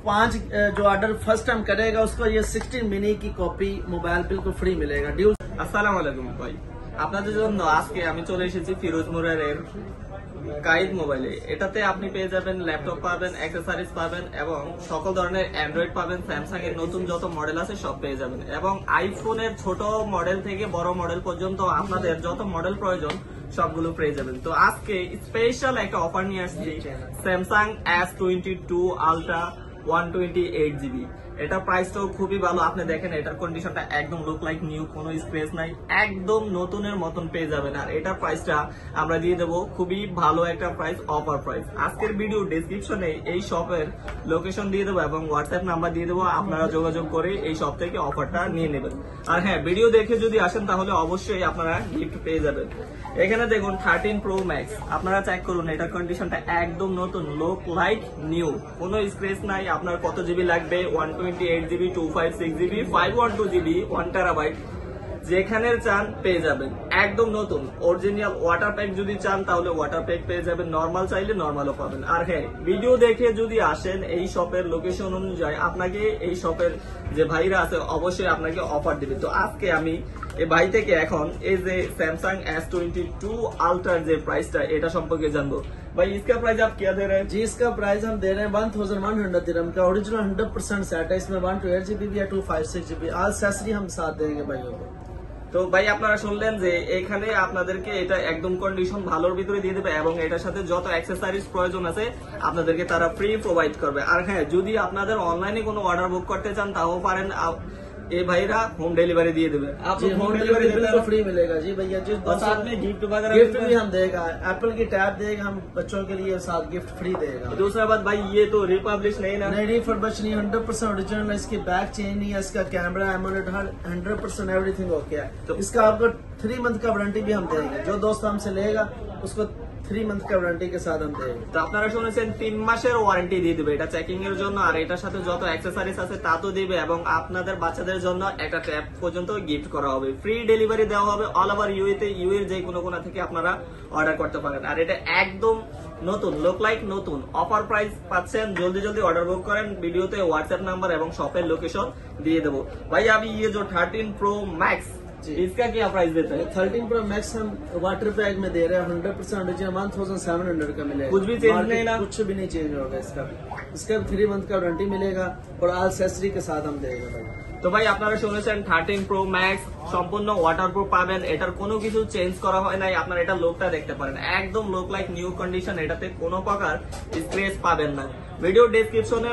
5 जो order first time करेगा उसको ये 16 मिनी की कॉपी मोबाइल बिल्कुल फ्री मिलेगा। ड्यूल আসসালামু আলাইকুম ভাই, আপনাদের জন্য আজকে আমি চলে এসেছি ফিরোজ মুরারের কাইদ মোবাইলে। এটাতে আপনি পেয়ে যাবেন ল্যাপটপ পাবেন, অ্যাক্সেসরিজ পাবেন এবং সকল ধরনের অ্যান্ড্রয়েড পাবেন। স্যামসাং এর নতুন যত মডেল আছে সব পেয়ে যাবেন এবং আইফোনের ছোট মডেল থেকে বড় মডেল পর্যন্ত আপনাদের যত মডেল প্রয়োজন সবগুলো পেয়ে যাবেন। তো আজকে স্পেশাল একটা অফার নিয়ে আসছি, স্যামসাং S22 আলট্রা 128GB। এটা প্রাইসটাও খুবই ভালো। আপনি দেখেন এটার কন্ডিশনটা একদম লুক লাইক নিউ, কোনো স্ক্র্যাচ নাই, একদম নতুনের মতন পেয়ে যাবেন। আর এটার প্রাইসটা আমরা দিয়ে দেবো খুবই ভালো একটা প্রাইস, অফার প্রাইস। আজকের ভিডিও ডেসক্রিপশনে এই শপের লোকেশন দিয়ে দেবো এবং হোয়াটসঅ্যাপ নাম্বার দিয়ে দেবো, আপনারা যোগাযোগ করে এই শপ থেকে অফারটা নিয়ে নেবেন। আর হ্যাঁ, ভিডিও দেখে যদি আসেন তাহলে অবশ্যই আপনারা গিফট পেয়ে যাবেন। এখানে দেখুন 13 Pro Max, আপনারা চেক করুন এটার কন্ডিশনটা একদম নতুন, লুক লাইক নিউ, কোনো স্ক্র্যাচ নাই। আপনার কত জিবি লাগবে? 128GB, 256GB, 512GB, 1TB, যেখানে চান পেয়ে যাবেন। একদম নতুন অরিজিনাল ওয়াটার প্যাক যদি চান তাহলে ওয়াটার প্যাক পেয়ে যাবেন, নরমাল চাইলে নরমালও পাবেন। আর হ্যাঁ, ভিডিও দেখে যদি আসেন এই শপের লোকেশন অনুযায়ী আপনাকে এই শপের যে ভাইরা আছে অবশ্যই আপনাকে অফার দিবে। তো আজকে আমি এই ভাই থেকে এখন এই যে স্যামসাং S22 अल्ट्रा যে प्राइसটা এটা সম্পর্কে জানবো। भाई इसका प्राइस आप क्या दे रहे हैं? जी इसका प्राइस हम दे रहे हैं 1100 दिरहम का। ओरिजिनल 100% सेट है, इसमें 128GB भी है, 256GB, ऑल एक्सेसरी हम साथ देंगे भाइयों को। তো ভাই আপনারা শুনলেন যে এখানে আপনাদেরকে এটা একদম কন্ডিশন ভালোর ভিতরে দিয়ে দেবে এবং এটার সাথে যত অ্যাক্সেসরিজ প্রয়োজন আছে আপনাদেরকে তারা ফ্রি প্রোভাইড করবে। আর হ্যাঁ, যদি আপনাদের অনলাইনে কোনো অর্ডার বুক করতে চান তাও পারেন, এই ভাইরা होम डिलीवरी दिए देवे। आप होम डिलीवरी बिल्कुल फ्री मिलेगा जी भैया जी। और साथ में गिफ्ट वगैरह भी हम देगा, एप्पल की टैब देगा, हम बच्चों के लिए साथ गिफ्ट फ्री देगा। दूसरा बात भाई, ये तो रिपब्लिश नहीं ना? नहीं, रिफर्बिश नहीं, 100% ओरिजिनल है। इसकी बैक चेंज नहीं है, इसका कैमरा एमोलेड 100% एवरीथिंग ओके है। तो इसका आपको 3 मंथ का वारंटी भी हम देंगे। जो दोस्त हमसे लेगा उसको 3 मंथ का वारंटी के साथ हम देंगे। তো আপনারা শুনেছেন 3 মাসের ওয়ারেন্টি দিয়ে দিবে এটা চেকিং এর জন্য, আর এটার সাথে যত অ্যাক্সেসরিজ আছে তা তো দিবে এবং আপনাদের বাচ্চাদের জন্য একটা ট্যাব পর্যন্ত গিফট করা হবে। ফ্রি ডেলিভারি দেওয়া হবে অল ওভার ইউএতে, ইউ এর যে কোনো কোণা থেকে আপনারা অর্ডার করতে পারেন। আর এটা একদম নতুন, লুক লাইক নতুন, অফার প্রাইস পাচ্ছেন। জলদি জলদি অর্ডার বুক করেন, ভিডিওতে হোয়াটসঅ্যাপ নাম্বার এবং শপের লোকেশন দিয়ে দেবো। ভাই अभी ये जो 13 Pro Max इसका क्या प्राइस देता है? 13 Pro Max हम वाटर पैक में दे रहे हैं, 100% ओरिजिनल 1700 का मिलेगा। कुछ भी चेंज नहीं ना? कुछ भी नहीं चेंज होगा इसका। इसका 3 मंथ का वारंटी मिलेगा और ऑल एक्सेसरी के साथ हम देगा भाई। তো ভাই আপনারা শুনেছেন 13 Pro Max সম্পূর্ণ ওয়াটারপ্রুফ পাবেন, এটার কোনো কিছু চেঞ্জ করা হয় নাই। আপনারা এটা লোকটা দেখতে পারেন, একদম লুক লাইক নিউ কন্ডিশন, এটাতে কোনো প্রকার স্ক্র্যাচ পাবেন না। ভিডিও ডেসক্রিপশনে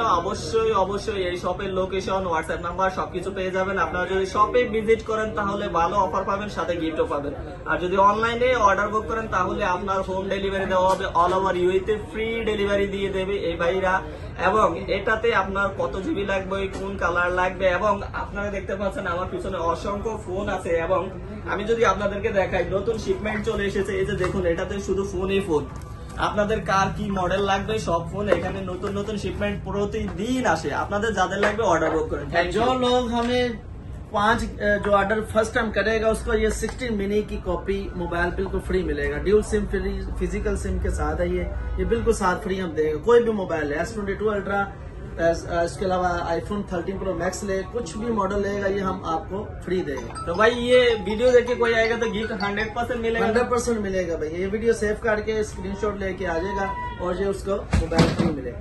অবশ্যই এই শপের লোকেশন, হোয়াটসঅ্যাপ নাম্বার সবকিছু পেয়ে যাবেন। আপনারা যদি শপে ভিজিট করেন তাহলে ভালো অফার পাবেন, সাথে গিফটও পাবেন। আর যদি অনলাইনে অর্ডার বুক করেন তাহলে আপনার হোম ডেলিভারি দেওয়া হবে, অল ওভার ইউএতে ফ্রি ডেলিভারি দিয়ে দেবে এই ভাইরা। এবং এটাতে আপনার কত জিবি লাগবে, কোন কালার লাগবে, এবং আপনারা দেখতে পাচ্ছেন আমার পিছনে অসংখ্য ফোন আছে। এবং আমি যদি আপনাদেরকে দেখাই, নতুন শিপমেন্ট চলে এসেছে, এই যে দেখুন এটাতে শুধু ফোনই ফোন। আপনাদের কার কি মডেল লাগবে সব ফোন এখানে নতুন নতুন শিপমেন্ট প্রতিদিন আসে। আপনাদের যাদের লাগবে অর্ডার বুক করেন। जो लोग हमें 5 जो ऑर्डर फर्स्ट टाइम करेगा उसको ये 16 मिनी की कॉपी मोबाइल बिल्कुल फ्री मिलेगा। Dual SIM free, physical SIM के साथ है ये बिल्कुल साथ फ्री हम देंगे। कोई भी मोबाइल है, S22 अल्ट्रा, इसके अलावा iPhone 13 Pro Max ले, कुछ भी मॉडल लेगा ये हम आपको फ्री देंगे। तो भाई ये वीडियो देख के कोई आएगा तो गिफ्ट 100% मिलेगा? 100% मिलेगा भाई। ये वीडियो सेव करके स्क्रीनशॉट लेके आ जाएगा और ये उसको मोबाइल फ्री मिलेगा।